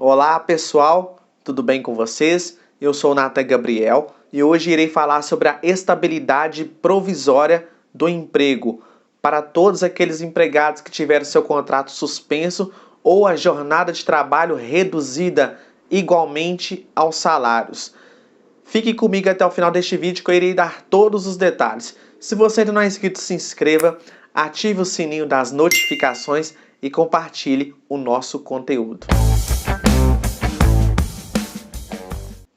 Olá pessoal, tudo bem com vocês? Eu sou o Nathan Gabriel e hoje irei falar sobre a estabilidade provisória do emprego para todos aqueles empregados que tiveram seu contrato suspenso ou a jornada de trabalho reduzida igualmente aos salários. Fique comigo até o final deste vídeo que eu irei dar todos os detalhes. Se você ainda não é inscrito, se inscreva, ative o sininho das notificações e compartilhe o nosso conteúdo.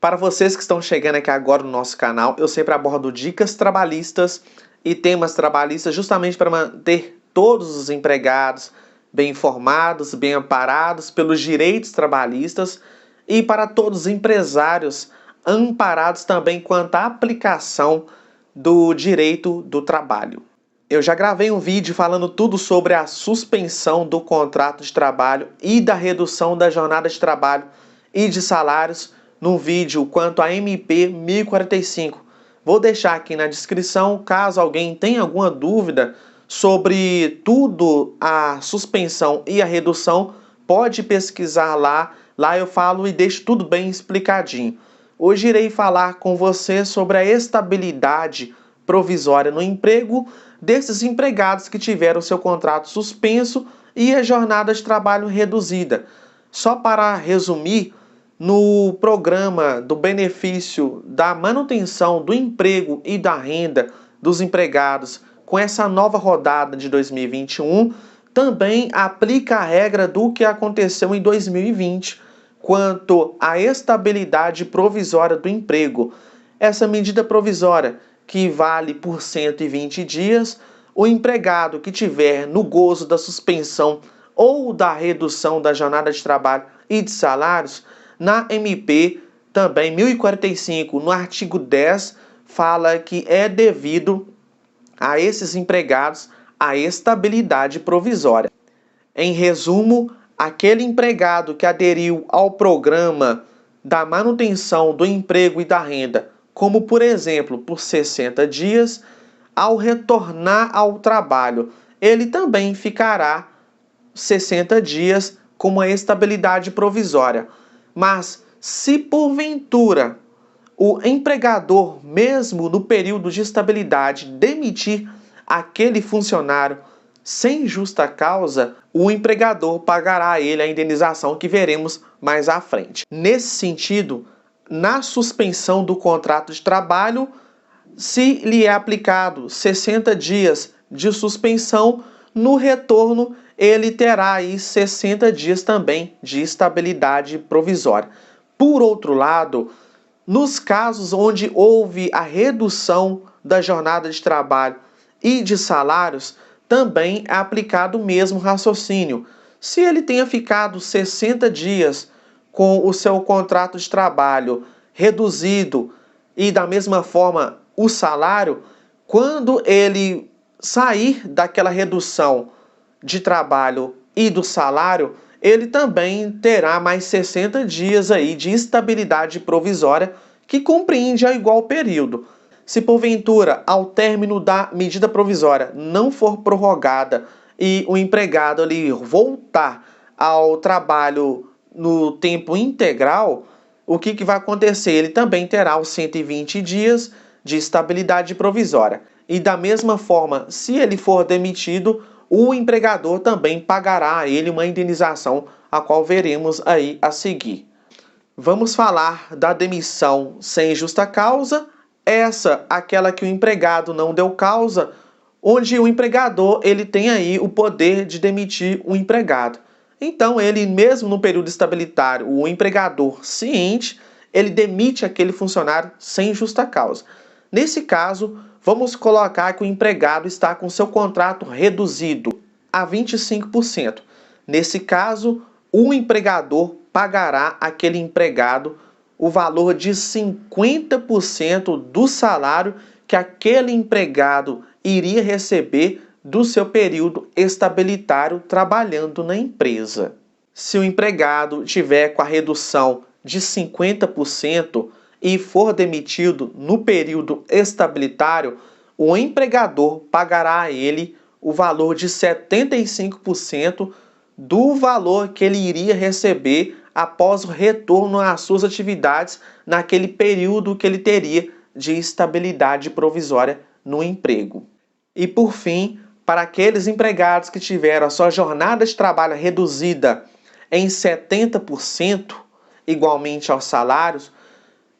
Para vocês que estão chegando aqui agora no nosso canal, eu sempre abordo dicas trabalhistas e temas trabalhistas justamente para manter todos os empregados bem informados, bem amparados pelos direitos trabalhistas e para todos os empresários amparados também quanto à aplicação do direito do trabalho. Eu já gravei um vídeo falando tudo sobre a suspensão do contrato de trabalho e da redução da jornada de trabalho e de salários no vídeo quanto a MP 1045. Vou deixar aqui na descrição, caso alguém tenha alguma dúvida sobre tudo a suspensão e a redução, pode pesquisar lá. Lá eu falo e deixo tudo bem explicadinho. Hoje irei falar com você sobre a estabilidade provisória no emprego desses empregados que tiveram seu contrato suspenso e a jornada de trabalho reduzida. Só para resumir, no programa do benefício da manutenção do emprego e da renda dos empregados com essa nova rodada de 2021, também aplica a regra do que aconteceu em 2020, quanto à estabilidade provisória do emprego. Essa medida provisória, que vale por 120 dias, o empregado que tiver no gozo da suspensão ou da redução da jornada de trabalho e de salários, na MP, também 1045, no artigo 10, fala que é devido a esses empregados a estabilidade provisória. Em resumo, aquele empregado que aderiu ao programa da manutenção do emprego e da renda, como por exemplo, por 60 dias, ao retornar ao trabalho, ele também ficará 60 dias com uma estabilidade provisória. Mas se porventura o empregador, mesmo no período de estabilidade, demitir aquele funcionário sem justa causa, o empregador pagará a ele a indenização que veremos mais à frente. Nesse sentido, na suspensão do contrato de trabalho, se lhe é aplicado 60 dias de suspensão, no retorno ele terá aí 60 dias também de estabilidade provisória. Por outro lado, nos casos onde houve a redução da jornada de trabalho e de salários, também é aplicado o mesmo raciocínio. Se ele tenha ficado 60 dias com o seu contrato de trabalho reduzido e da mesma forma o salário, quando ele sair daquela redução de trabalho e do salário, ele também terá mais 60 dias aí de estabilidade provisória, que compreende ao igual período. Se porventura, ao término da medida provisória, não for prorrogada e o empregado ali voltar ao trabalho no tempo integral, o que vai acontecer? Ele também terá os 120 dias de estabilidade provisória. E da mesma forma, se ele for demitido, o empregador também pagará a ele uma indenização, a qual veremos aí a seguir. Vamos falar da demissão sem justa causa, aquela que o empregado não deu causa, onde o empregador ele tem aí o poder de demitir o empregado. Então, ele mesmo no período estabilitário, o empregador ciente, ele demite aquele funcionário sem justa causa. Nesse caso, vamos colocar que o empregado está com seu contrato reduzido a 25%. Nesse caso, o empregador pagará àquele empregado o valor de 50% do salário que aquele empregado iria receber do seu período estabilitário trabalhando na empresa. Se o empregado tiver com a redução de 50%, e for demitido no período estabilitário, o empregador pagará a ele o valor de 75% do valor que ele iria receber após o retorno às suas atividades naquele período que ele teria de estabilidade provisória no emprego. E por fim, para aqueles empregados que tiveram a sua jornada de trabalho reduzida em 70%, igualmente aos salários,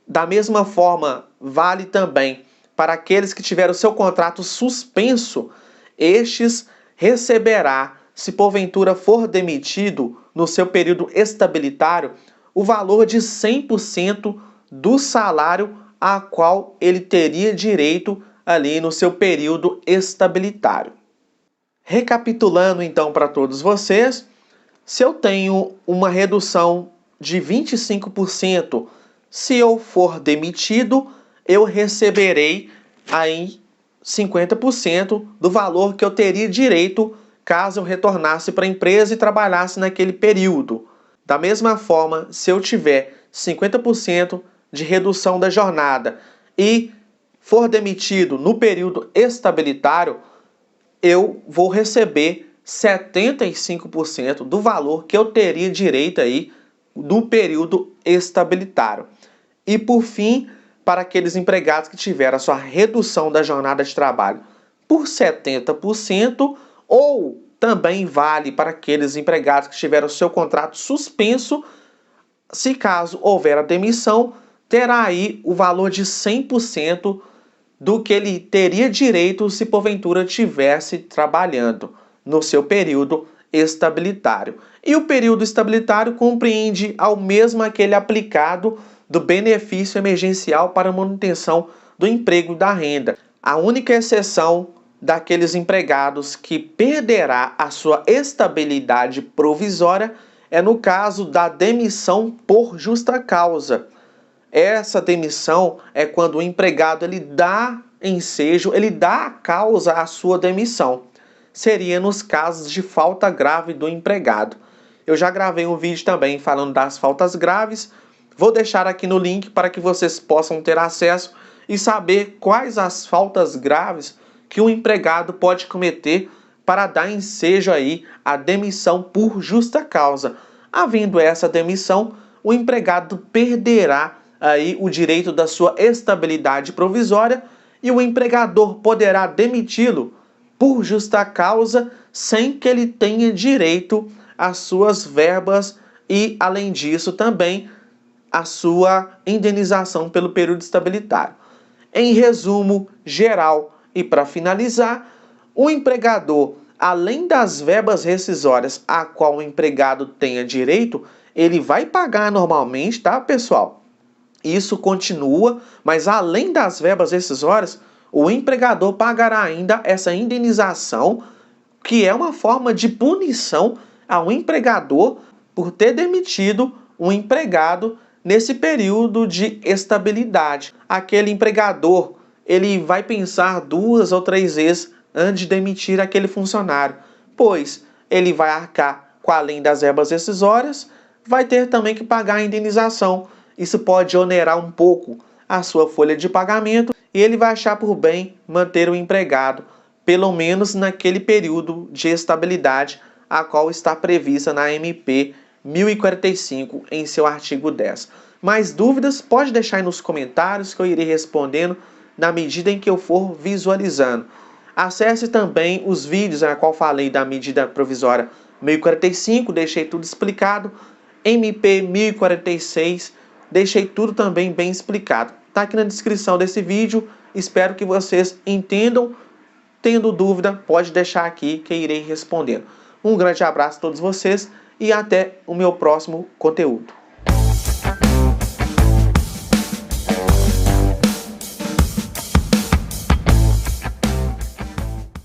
da mesma forma vale também para aqueles que tiveram seu contrato suspenso, estes receberá, se porventura for demitido no seu período estabilitário, o valor de 100% do salário a qual ele teria direito ali no seu período estabilitário. Recapitulando então para todos vocês, se eu tenho uma redução de 25%, se eu for demitido, eu receberei aí 50% do valor que eu teria direito caso eu retornasse para a empresa e trabalhasse naquele período. Da mesma forma, se eu tiver 50% de redução da jornada e for demitido no período estabilitário, eu vou receber 75% do valor que eu teria direito aí do período estabilitário. E por fim, para aqueles empregados que tiveram a sua redução da jornada de trabalho por 70%, ou também vale para aqueles empregados que tiveram o seu contrato suspenso, se caso houver a demissão, terá aí o valor de 100% do que ele teria direito se porventura estivesse trabalhando no seu período estabilitário. E o período estabilitário compreende ao mesmo aquele aplicado do benefício emergencial para manutenção do emprego e da renda. A única exceção daqueles empregados que perderá a sua estabilidade provisória é no caso da demissão por justa causa. Essa demissão é quando o empregado ele dá ensejo, ele dá a causa à sua demissão. Seria nos casos de falta grave do empregado. Eu já gravei um vídeo também falando das faltas graves. Vou deixar aqui no link para que vocês possam ter acesso e saber quais as faltas graves que o empregado pode cometer para dar ensejo aí à demissão por justa causa. Havendo essa demissão, o empregado perderá aí o direito da sua estabilidade provisória e o empregador poderá demiti-lo por justa causa sem que ele tenha direito às suas verbas e, além disso, também a sua indenização pelo período estabilitário. Em resumo geral e para finalizar, o empregador, além das verbas rescisórias a qual o empregado tenha direito, ele vai pagar normalmente, tá, pessoal? Isso continua, mas além das verbas rescisórias, o empregador pagará ainda essa indenização, que é uma forma de punição ao empregador por ter demitido um empregado nesse período de estabilidade. Aquele empregador, ele vai pensar 2 ou 3 vezes antes de demitir aquele funcionário, pois ele vai arcar com além das verbas rescisórias, vai ter também que pagar a indenização. Isso pode onerar um pouco a sua folha de pagamento e ele vai achar por bem manter o empregado, pelo menos naquele período de estabilidade a qual está prevista na MP 1045 em seu artigo 10. Mais dúvidas, pode deixar aí nos comentários que eu irei respondendo na medida em que eu for visualizando. Acesse também os vídeos na qual falei da medida provisória 1045, deixei tudo explicado. MP 1046, deixei tudo também bem explicado. Está aqui na descrição desse vídeo, espero que vocês entendam. Tendo dúvida, pode deixar aqui que eu irei respondendo. Um grande abraço a todos vocês e até o meu próximo conteúdo.